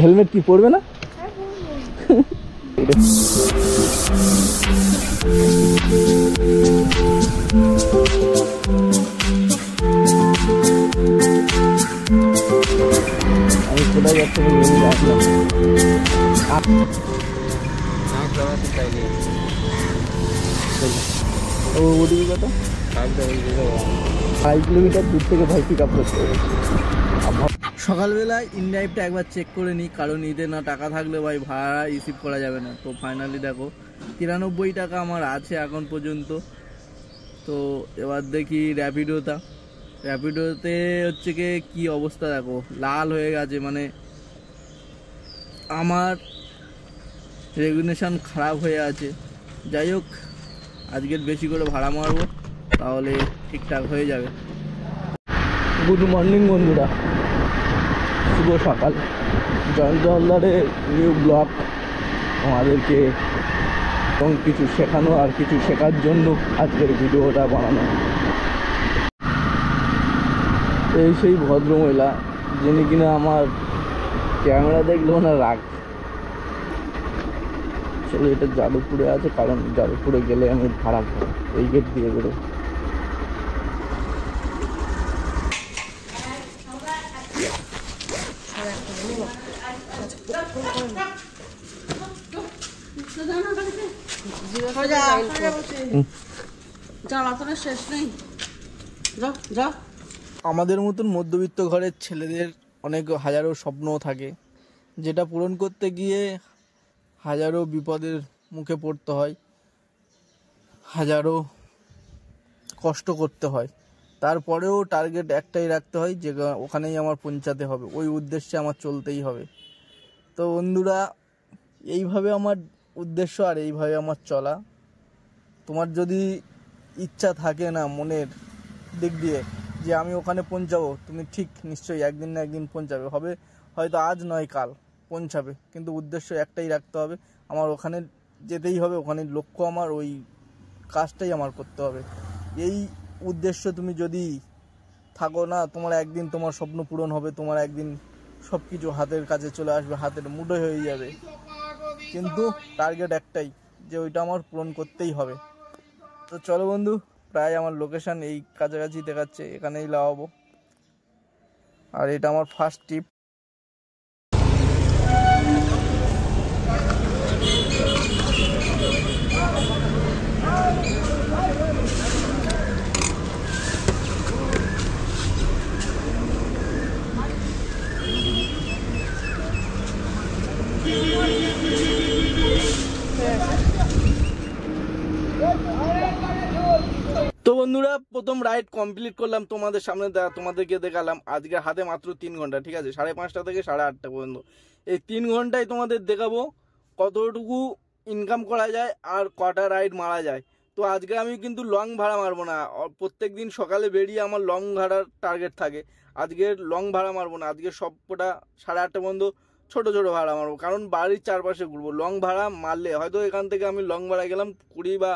Helmet কি পরবে না? আমি কোথায় যাচ্ছি আসলাম। ও ওদিকে কত 5 কিলোমিটার দূর থেকে ভাই পিক আপ করতে হবে। সকালবেলায় ইনড্রাইভটা একবার চেক করে নিই, কারণ ঈদে না টাকা থাকলে ভাই ভাড়া রিসিভ করা যাবে না। তো ফাইনালি দেখো 93 টাকা আমার আছে এখন পর্যন্ত। তো এবার দেখি র্যাপিডোতে হচ্ছে কি অবস্থা দেখো, লাল হয়ে গেছে, মানে আমার রেগুলেশন খারাপ হয়ে আছে। যাই হোক, আজকের বেশি করে ভাড়া মারবো, তাহলে ঠিকঠাক হয়ে যাবে। গুড মর্নিং বন্ধুরা, শুভ সকাল। জয়ন্ত হালদারের নিউ ব্লগ আমাদেরকে এবং কিছু শেখানো আর কিছু শেখার জন্য আজকের ভিডিওটা বানানো। এই সেই ভদ্রমহিলা যিনি কিনা আমার ক্যামেরা দেখলেও না রাগ। চলো, এটা যাদবপুরে আছে, কারণ যাদবপুরে গেলে আমি ভাড়া পাবো, এই গেট দিয়ে বেরো। আমাদের মতন মধ্যবিত্ত ঘরের ছেলেদের অনেক হাজারো স্বপ্ন থাকে, যেটা পূরণ করতে গিয়ে হাজারো বিপদের মুখে পড়তে হয়, হাজারো কষ্ট করতে হয়। তারপরেও টার্গেট একটাই রাখতে হয় যে ওখানেই আমার পৌঁছাতে হবে, ওই উদ্দেশ্যে আমার চলতেই হবে। তো বন্ধুরা, এইভাবে আমার উদ্দেশ্য আর এইভাবে আমার চলা। তোমার যদি ইচ্ছা থাকে না মনের দিক দিয়ে যে আমি ওখানে পৌঁছাবো, তুমি ঠিক নিশ্চয়ই একদিন না একদিন পৌঁছাবে, হবে হয়তো আজ নয় কাল পৌঁছাবে, কিন্তু উদ্দেশ্য একটাই রাখতে হবে, আমার ওখানে যেতেই হবে, ওখানে লক্ষ্য আমার, ওই কাজটাই আমার করতে হবে। এই উদ্দেশ্য তুমি যদি থাকো না, তোমার একদিন তোমার স্বপ্ন পূরণ হবে, তোমার একদিন সব কিছু হাতের কাছে চলে আসবে, হাতের মুঠোয় হয়ে যাবে, কিন্তু টার্গেট একটাই যে ওইটা আমার পূরণ করতেই হবে। তো চলো বন্ধু, প্রায় আমার লোকেশন এই কাছাকাছি দেখাচ্ছে, এখানেই লাগাবো। আর এটা আমার ফার্স্ট ট্রিপ। তো বন্ধুরা, প্রথম রাইড কমপ্লিট করলাম, তোমাদের সামনে তোমাদেরকে দেখালাম। আজকে হাতে মাত্র 3 ঘন্টা, ঠিক আছে, 5:30 থেকে 8:30 পর্যন্ত। এই 3 ঘন্টায় তোমাদের দেখাবো কতটুকু ইনকাম করা যায় আর কটা রাইড মারা যায়। তো আজকে আমি কিন্তু লং ভাড়া মারবো না, প্রত্যেক দিন সকালে বেরিয়ে আমার লং ভাড়ার টার্গেট থাকে। আজকে লং ভাড়া মারবো না, আজকে সবকটা 8:30 পর্যন্ত ছোটো ছোটো ভাড়া মারবো, কারণ বাড়ির চারপাশে ঘুরবো। লং ভাড়া মারলে হয়তো এখান থেকে আমি লং ভাড়া গেলাম 20 বা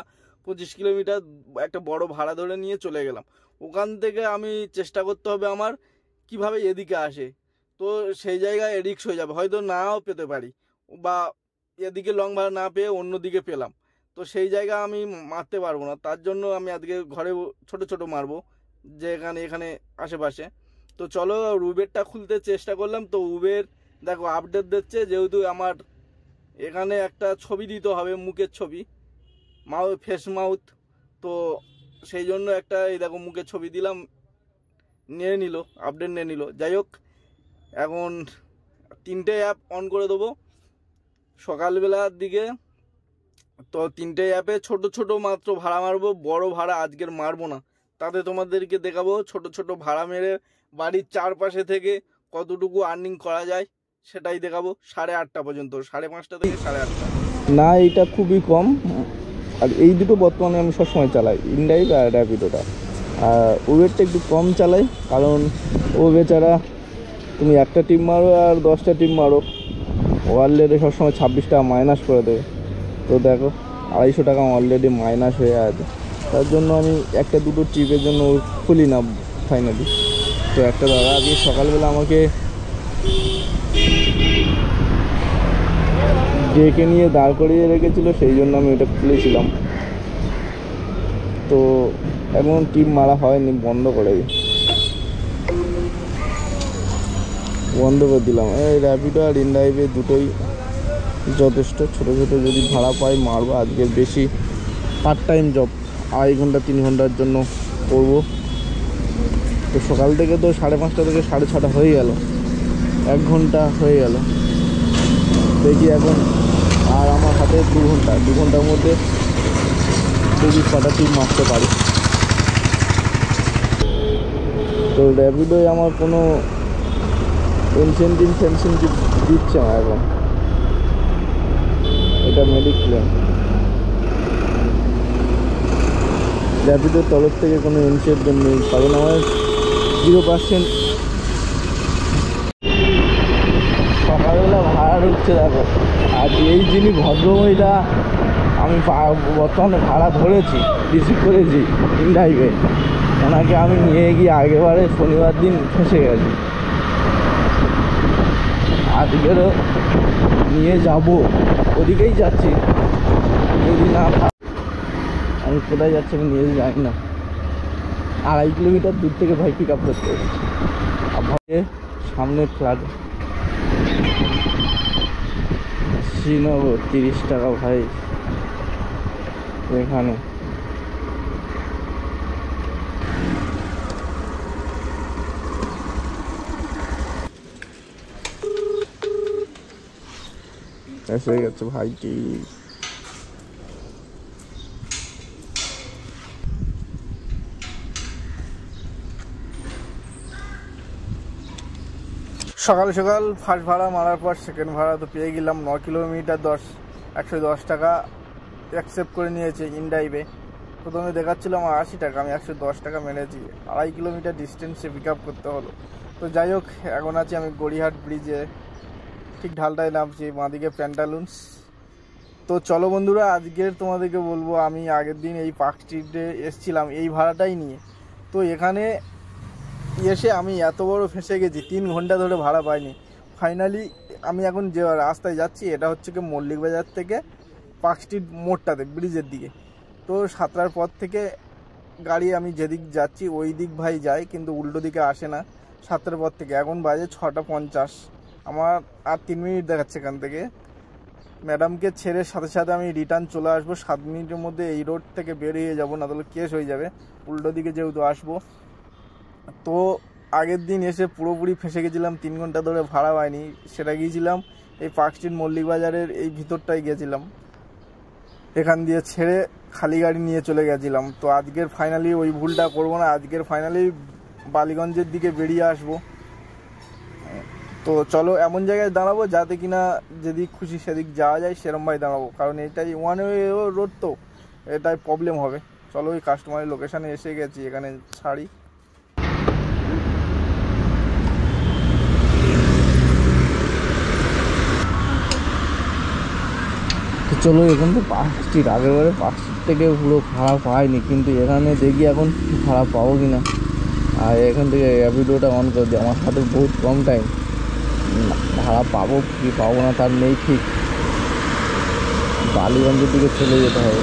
25 কিলোমিটার, একটা বড় ভাড়া ধরে নিয়ে চলে গেলাম, ওখান থেকে আমি চেষ্টা করতে হবে আমার কিভাবে এদিকে আসে। তো সেই জায়গায় রিস্ক হয়ে যাবে, হয়তো নাও পেতে পারি, বা এদিকে লং ভাড়া না পেয়ে অন্যদিকে পেলাম, তো সেই জায়গা আমি মারতে পারবো না। তার জন্য আমি আজকে ঘরে ছোট ছোট মারবো, যে এখানে আশেপাশে। তো চলো, উবেরটা খুলতে চেষ্টা করলাম, তো উবের দেখো আপডেট দিচ্ছে, যেহেতু আমার এখানে একটা ছবি দিতে হবে, মুখের ছবি, ফেস মাউথ, তো সেই জন্য একটা এই দেখো মুখের ছবি দিলাম, নিয়ে নিল, আপডেট নিয়ে নিল। যাই হোক, এখন 3টে অ্যাপ অন করে দেবো সকালবেলার দিকে। তো 3টে অ্যাপে ছোট ছোট মাত্র ভাড়া মারবো, বড় ভাড়া আজকের মারবো না। তাতে তোমাদেরকে দেখাবো ছোট ছোট ভাড়া মেরে বাড়ির চারপাশে থেকে কতটুকু আর্নিং করা যায়, সেটাই দেখাবো 8:30 পর্যন্ত, 5:30 থেকে 8:30। না, এইটা খুবই কম, আর এই দুটো বর্তমানে আমি সবসময় চালাই, ইনড্রাইভ আর র্যাপিডোটা। আর উবেরটা একটু কম চালাই, কারণ ও বেচারা তুমি একটা টিপ মারো আর 10টা টিপ মারো, অলরেডি সবসময় 26 টাকা মাইনাস করে দেবে। তো দেখো 250 টাকা অলরেডি মাইনাস হয়ে আছে, তার জন্য আমি একটা দুটো ট্রিপের জন্য খুলি না ফাইনালি। তো একটা দাদা আজকে সকালবেলা আমাকে ডেকে নিয়ে দাঁড় করিয়ে রেখেছিল, সেই জন্য আমি ওটা খুলেছিলাম। তো এখন টিপ মারা হয়নি, বন্ধ করে দিলাম। এই র্যাপিডো আর ইনড্রাইভে দুটোই যথেষ্ট। ছোটো ছোটো যদি ভাড়া পাই মারবো। আজকে বেশি পার্ট টাইম জব, 2.5 ঘন্টা 3 ঘন্টার জন্য করব। তো সকাল থেকে তো 5:30 থেকে 6:30 হয়ে গেল, 1 ঘন্টা হয়ে গেল। দেখি এখন আর আমার হাতে 2 ঘন্টার মধ্যে দেখি কটা টিম মারতে পারি। তো র্যাপিডোয় আমার কোনো ইনসেন্টিভ দিচ্ছে না এখন। এটা মেডিক্লেম, র্যাপিডোর তরফ থেকে কোনো ইনসেন্টিভ নেই, কারণ আমার 0%। সকালবেলা ভাড়া ঢুকছে দেখো। আর এই যিনি ভদ্রমহিলা আমি বর্তমানে ভাড়া ধরেছি, রিসিভ করেছি ইনড্রাইভে, ওনাকে আমি নিয়ে গিয়ে আগেবারে শনিবার দিন ফেঁসে গেছি। আজকেরও নিয়ে যাব, ওদিকেই যাচ্ছি। যদি না আমি কোথায় যাচ্ছি আমি নিয়ে যাই না। 2.5 কিলোমিটার দূর থেকে ভাই পিক আপ করতে এসেছি। ভাই সামনে ফ্ল্যাট শ্রীনগর, 30 টাকা ভাই এখানে। এসে গেছে ভাইটি। সকাল সকাল ফার্স্ট ভাড়া মারার পর সেকেন্ড ভাড়া তো পেয়ে গেলাম। 9 কিলোমিটার 110 টাকা অ্যাকসেপ্ট করে নিয়েছে ইনড্রাইভে। প্রথমে দেখাচ্ছিল আমার 80 টাকা, আমি 110 টাকা মেরেছি। 2.5 কিলোমিটার ডিস্টেন্সে পিক আপ করতে হলো। তো যাই হোক, এখন আছি আমি গড়িয়াহাট ব্রিজে, ঠিক ঢালটায় নামছি, বাঁদিকে প্যান্টালুন্স। তো চলো বন্ধুরা, আজকের তোমাদেরকে বলবো আমি আগের দিন এই পার্ক স্ট্রিটে এসছিলাম এই ভাড়াটাই নিয়ে। তো এখানে এসে আমি এত বড় ফেঁসে গেছি, 3 ঘন্টা ধরে ভাড়া পাইনি। ফাইনালি আমি এখন যে রাস্তায় যাচ্ছি এটা হচ্ছে কি মল্লিক বাজার থেকে পার্ক স্ট্রিট মোড়টাতে ব্রিজের দিকে। তো 7টার পর থেকে গাড়ি আমি যেদিক যাচ্ছি ওই দিক ভাই যায়, কিন্তু উল্টো দিকে আসে না 7টার পর থেকে। এখন বাজে 6:50, আমার আর 3 মিনিট দেখাচ্ছে এখান থেকে। ম্যাডামকে ছেড়ে সাথে সাথে আমি রিটার্ন চলে আসবো। 7 মিনিটের মধ্যে এই রোড থেকে বেরিয়ে যাব, না তাহলে কেস হয়ে যাবে। উল্টো দিকে যেহেতু আসবো। তো আগের দিন এসে পুরোপুরি ফেঁসে গেছিলাম, 3 ঘন্টা ধরে ভাড়া পাইনি। সেটা গিয়েছিলাম এই পার্ক স্ট্রিট মল্লিক বাজারের এই ভিতরটায় গিয়েছিলাম, এখান দিয়ে ছেড়ে খালি গাড়ি নিয়ে চলে গেছিলাম। তো আজকের ফাইনালি ওই ভুলটা করবো না, আজকের ফাইনালি বালিগঞ্জের দিকে বেরিয়ে আসবো। তো চলো এমন জায়গায় দাঁড়াবো যাতে কিনা যেদিক খুশি সেদিক যাওয়া যায়, সেরমভাবে দাঁড়াবো, কারণ এটাই ওয়ান ওয়ে রোড, তো এটাই প্রবলেম হবে। চলো ওই কাস্টমারের লোকেশানে এসে গেছি, এখানে ছাড়ি। তো চলো এখান থেকে পার্ক স্ট্রিট, আগেরবারে পার্ক স্ট্রিট থেকে পুরো ভাড়া পাইনি, কিন্তু এখানে দেখি এখন ভাড়া পাবো কি না। আর এখান থেকে র্যাপিডোটা অন করে দিই, আমার হাতে বহুত কম টাইম, ভাড়া পাবো কি পাবো না তার নেই ঠিক। বালিগঞ্জের দিকে চলে যেতে হবে।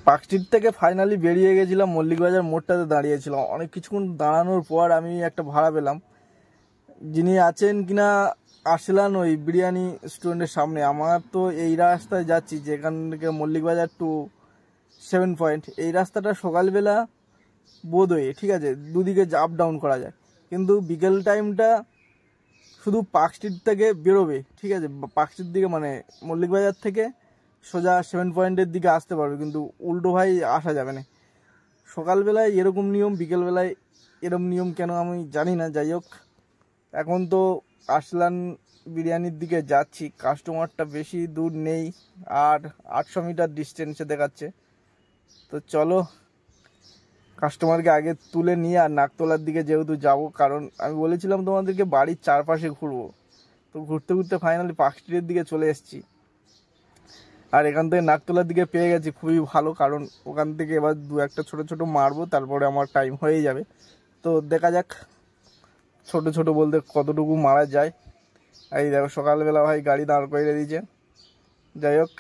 পার্ক স্ট্রিট থেকে ফাইনালি বেরিয়ে গেছিলাম, মল্লিক বাজার মোড়টাতে দাঁড়িয়েছিলাম। অনেক কিছুক্ষণ দাঁড়ানোর পর আমি একটা ভাড়া পেলাম। যিনি আছেন কিনা আসলান ওই বিরিয়ানি স্টুডেন্টের সামনে। আমার তো এই রাস্তায় যাচ্ছি যেখান থেকে মল্লিক বাজার টু 7 পয়েন্ট, এই রাস্তাটা সকালবেলা বোধহয় ঠিক আছে, দুদিকে আপ ডাউন করা যায়, কিন্তু বিকেল টাইমটা শুধু পার্ক স্ট্রিট থেকে বেরোবে, ঠিক আছে, পার্ক স্ট্রিট দিকে মানে মল্লিক বাজার থেকে সোজা 7 পয়েন্টের দিকে আসতে পারবে, কিন্তু উল্টো ভাই আসা যাবে না। সকালবেলায় এরকম নিয়ম, বিকেলবেলায় এরকম নিয়ম কেন আমি জানি না। যাই হোক, এখন তো আসলান বিরিয়ানির দিকে যাচ্ছি, কাস্টমারটা বেশি দূর নেই, আর 800 মিটার ডিস্টেন্সে দেখাচ্ছে। তো চলো কাস্টমারকে আগে তুলে নিয়ে আর নাকতলার দিকে যেহেতু যাব, কারণ আমি বলেছিলাম তোমাদেরকে বাড়ির চারপাশে ঘুরবো। তো ঘুরতে ঘুরতে ফাইনালি পার্ক স্ট্রিটের দিকে চলে এসেছি, আর এখান থেকে নাকতলার দিকে পেয়ে গেছি, খুবই ভালো, কারণ ওখান থেকে এবার 2-1টা ছোটো ছোটো মারবো, তারপরে আমার টাইম হয়ে যাবে। তো দেখা যাক ছোট ছোট বলতে কতটুকু মারা যায়। এই দেখো সকালবেলা ভাই গাড়ি দাঁড় করে দিয়েছে। যাই হোক,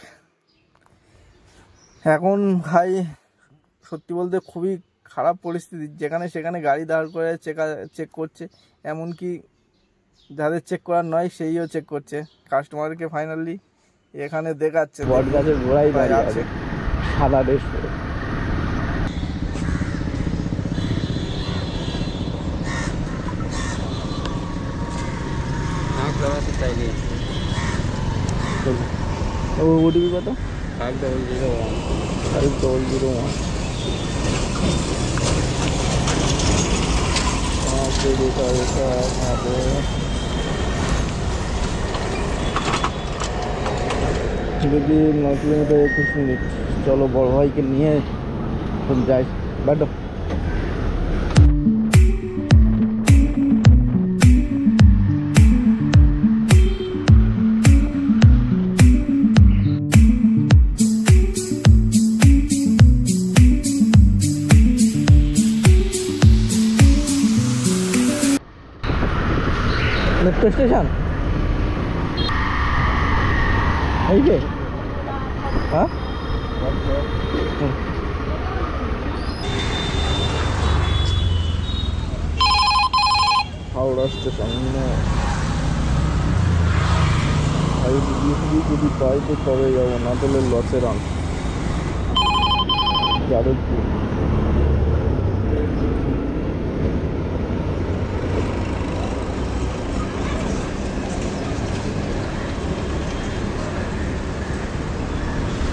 এখন ভাই সত্যি বলতে খুবই খারাপ পরিস্থিতি, যেখানে সেখানে গাড়ি দাঁড় করে চেক করছে, এমনকি যাদের চেক করার নয় সেইও চেক করছে। কাস্টমারকে ফাইনালি এখানে দেখাচ্ছে বট গাছের গোড়ায় দাঁড়িয়ে আছে সাদা ড্রেস পরে। ওটিপি কত? 50001 যদি 9 কিলোমিটার 21 মিনিট। চলো বড় ভাইকে নিয়ে যাই, বাট মেট্রো স্টেশন এই যে, হ্যাঁ হাওড়া স্টেশন। যদি পাই তো তবে যাবো, না তাহলে লসের আন যাদবপুর।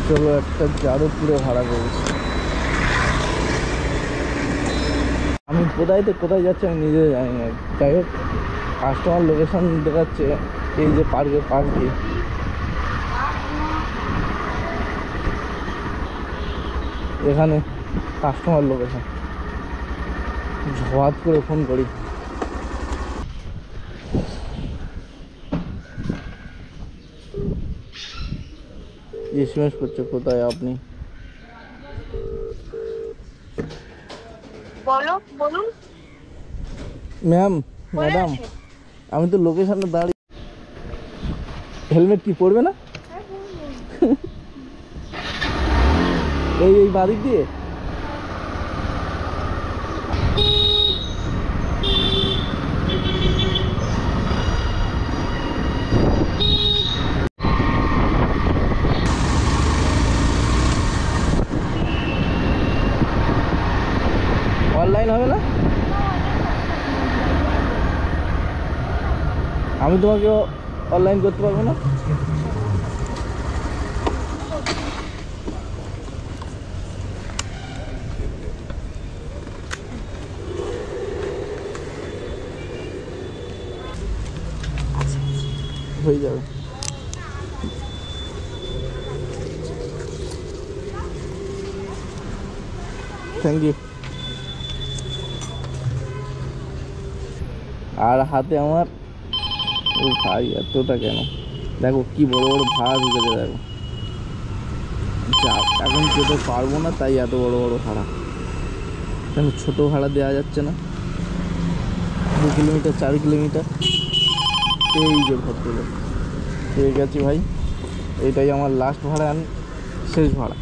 চলো একটা যাদবপুরে ভাড়া করেছি। আমি কোথায় যাচ্ছি আমি নিজে জানি না। যাই হোক, কাস্টমার লোকেশন দেখাচ্ছে এই যে পার্কের পাশ দিয়ে। এখানে কাস্টমার লোকেশন, ঝোয়াত করে ফোন করি। এসএমএস করছে, কোথায় আপনি? বলুন ম্যাডাম, আমি তো লোকেশনে দাঁড়িয়ে। হেলমেট কি পরবে না? এই বাদিক দিয়ে অনলাইন হবে না? আমি তোমাকে অনলাইন করতে পারবো না। হয়ে যাবে। Thank you. আর হাতে আমার ও ভাই এতটা কেন, দেখো কি বড় বড় ভাড়া ঢুকেছে। দেখো যা এখন যেতে পারবো না, তাই এত বড় বড় ভাড়া। কেন ছোটো ভাড়া দেওয়া যাচ্ছে না? 2 কিলোমিটার 4 কিলোমিটার। এই যে ভদ্রলোক পেয়ে গেছি ভাই, এটাই আমার লাস্ট ভাড়া, শেষ ভাড়া।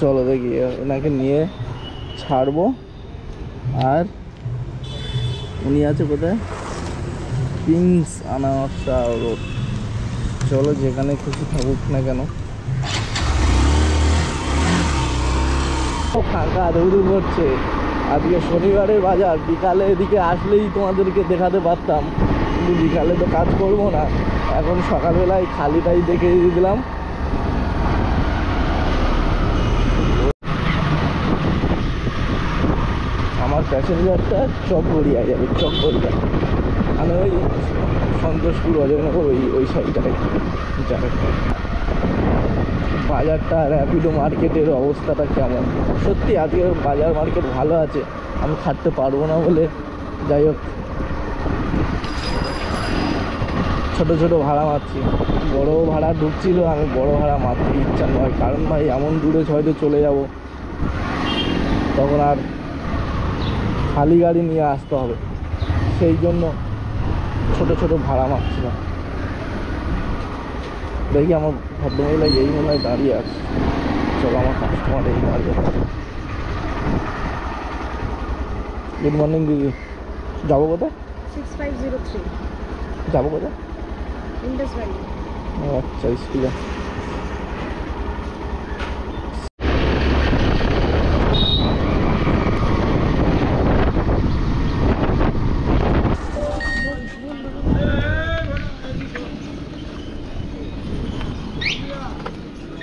চলো দেখি এনাকে নিয়ে ছাড়বো। আর উনি আছে কোথায়? Prince Anwar Shah road. চলো যেখানে খুশি থাকুক না কেন, ফাঁকা দৌড় করছে। আজকে শনিবারের বাজার, বিকালে এদিকে আসলেই তোমাদেরকে দেখাতে পারতাম, কিন্তু বিকালে তো কাজ করবো না। এখন সকালবেলায় খালিটাই দেখে দিলাম। আমার প্যাসেঞ্জারটা চকগড়িয়া যাবে, চকগড়িয়া। মানে ওই সন্তোষপুর, অজয়নগর, ওই সাইডটায় যাবে। বাজারটা র্যাপিডো মার্কেটের অবস্থাটা কেমন? সত্যি আজকে বাজার মার্কেট ভালো আছে, আমি খাটতে পারবো না বলে। যাই হোক, ছোটো ছোটো ভাড়া মারছি। বড় ভাড়া ঢুকছিল, আমি বড় ভাড়া মারতে ইচ্ছা নয়, কারণ ভাই এমন দূরে হয়তো চলে যাব, তখন আর খালি গাড়ি নিয়ে আসতে হবে। সেই জন্য ছোট ছোট ভাড়া মারছিলাম। দেখি আমার ভদ্রমহিলা এই মহিলায় দাঁড়িয়ে আছে। চলো, আমার কাস্টমার এই দাঁড়িয়ে আছে। গুড মর্নিং দিদি, যাবো কোথায়? 6503 যাবো কোথায়? Indus valley. ও আচ্ছা, স্কুলে।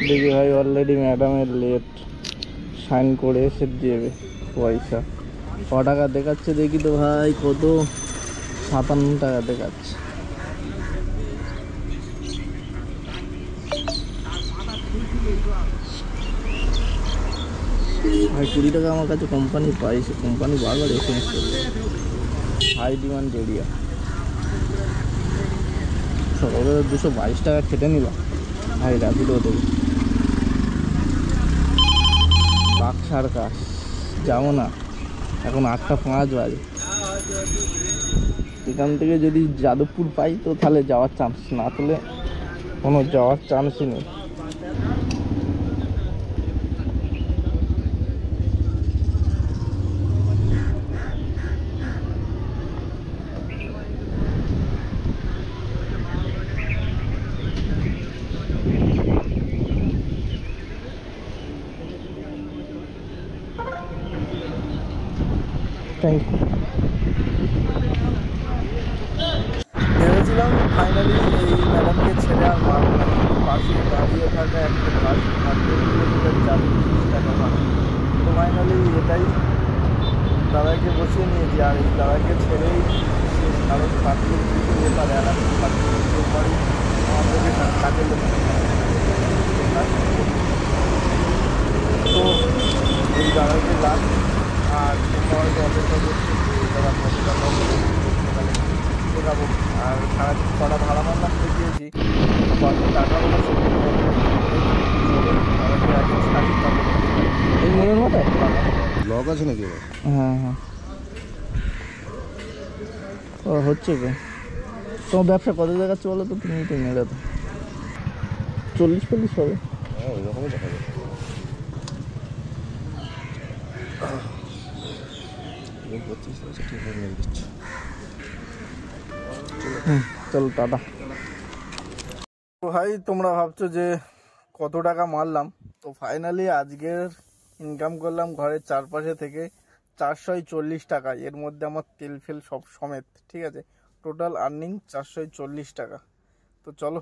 দেখি ভাই, অলরেডি ম্যাডামের লেট, সাইন করে এসে দেবে পয়সা। ক টাকা দেখাচ্ছে দেখি তো ভাই, কত? 57 টাকা দেখাচ্ছে। ভাই 20 টাকা আমার কাছে কোম্পানি পাইছে, কোম্পানি বারবার এসএমএস করছে। High demand area. সকালে 222 টাকা খেটে নিলাম ভাই, র্যাপিডো দেবে। বাক্সার কাজ যাবো না, এখন 8:05 বাজে। এখান থেকে যদি যাদবপুর পাই তো তাহলে যাওয়ার চান্স, না তাহলে কোনো যাওয়ার চান্সই নেই। Thank you. ভেবেছিলাম ফাইনালি এই ম্যাডামকে ছেড়ে আর মারব না, কিন্তু পাশে দাঁড়িয়ে থাকা একটা বাস 8 কিলোমিটার যাবে 30 টাকা ভাড়া। তো ফাইনালি এটাই দাদাকে বসিয়ে নিয়েছি, আর এই দাদাকে ছেড়েই শেষ। কারণ পার্কিং দিতে এবার এলাকা পার্কিং দিতে পরে আমাদেরকে কাজে লোক। তো এই দাদাকে লাস্ট, আর তোমরা হয়তো অপেক্ষা করছি যে দাদা কত টাকা দেখাবো। আর সারাদিন কটা ভাড়া মারলাম দেখিয়েছি, কত টাকা হলো এই মনের মাথায় ব্লগ আছে নাকি? হ্যাঁ হ্যাঁ, ও হচ্ছে গো। তোমার ব্যবসা কত দেখাচ্ছে বলো তো? তুমি তো মেরে তো 40-40 হবে। হ্যাঁ, ওই রকমই দেখা যাবে। চলো টাটা। ভাই তোমরা ভাবছো যে কত টাকা মারলাম, তো ফাইনালি আজকের ইনকাম করলাম ঘরের চারপাশে থেকে 440 টাকা। এর মধ্যে আমার তেল ফেল সব সমেত, ঠিক আছে, টোটাল আর্নিং 440 টাকা। তো চলো।